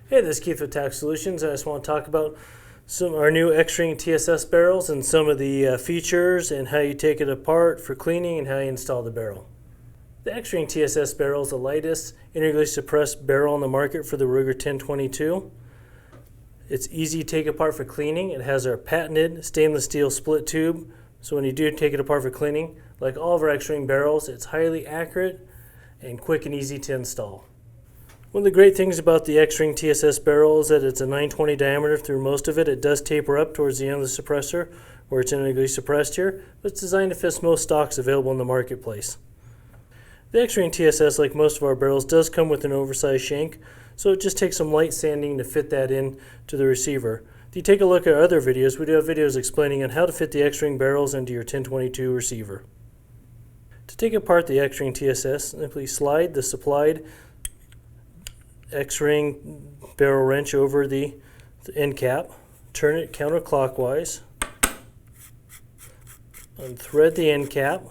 Hey, this is Keith with Tax Solutions. I just want to talk about our new X-Ring TSS barrels and some of the features and how you take it apart for cleaning and how you install the barrel. The X-Ring TSS barrel is the lightest integrally suppressed barrel on the market for the Ruger 1022. It's easy to take apart for cleaning. It has our patented stainless steel split tube, so when you do take it apart for cleaning, like all of our X-Ring barrels, it's highly accurate and quick and easy to install. One of the great things about the X-Ring TSS barrel is that it's a 920 diameter through most of it. It does taper up towards the end of the suppressor where it's integrally suppressed here, but it's designed to fit most stocks available in the marketplace. The X-Ring TSS, like most of our barrels, does come with an oversized shank, so it just takes some light sanding to fit that in to the receiver. If you take a look at our other videos, we do have videos explaining on how to fit the X-Ring barrels into your 1022 receiver. To take apart the X-Ring TSS, simply slide the supplied X-Ring barrel wrench over the end cap, turn it counterclockwise, unthread the end cap.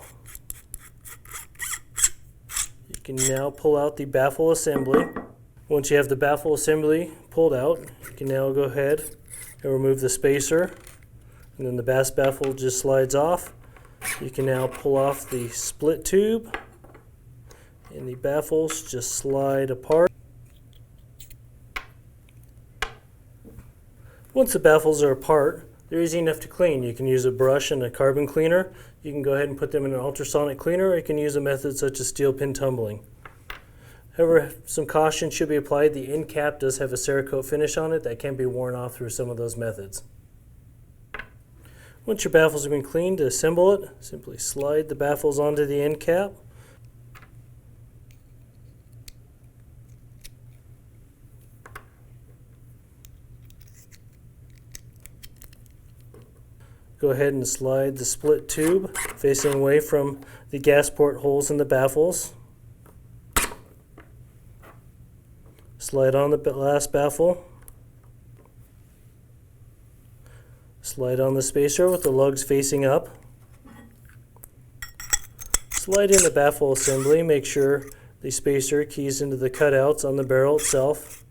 You can now pull out the baffle assembly. Once you have the baffle assembly pulled out, you can now go ahead and remove the spacer, and then the baffle just slides off. You can now pull off the split tube, and the baffles just slide apart. Once the baffles are apart, they're easy enough to clean. You can use a brush and a carbon cleaner. You can go ahead and put them in an ultrasonic cleaner, or you can use a method such as steel pin tumbling. However, some caution should be applied. The end cap does have a Cerakote finish on it that can be worn off through some of those methods. Once your baffles have been cleaned, to assemble it, simply slide the baffles onto the end cap. Go ahead and slide the split tube facing away from the gas port holes in the baffles. Slide on the last baffle. Slide on the spacer with the lugs facing up. Slide in the baffle assembly. Make sure the spacer keys into the cutouts on the barrel itself.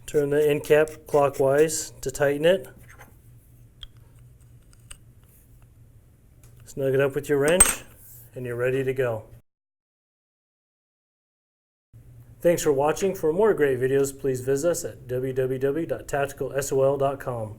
Turn the end cap clockwise to tighten it. Snug it up with your wrench, and you're ready to go. Thanks for watching. For more great videos, please visit us at www.tacticalsol.com.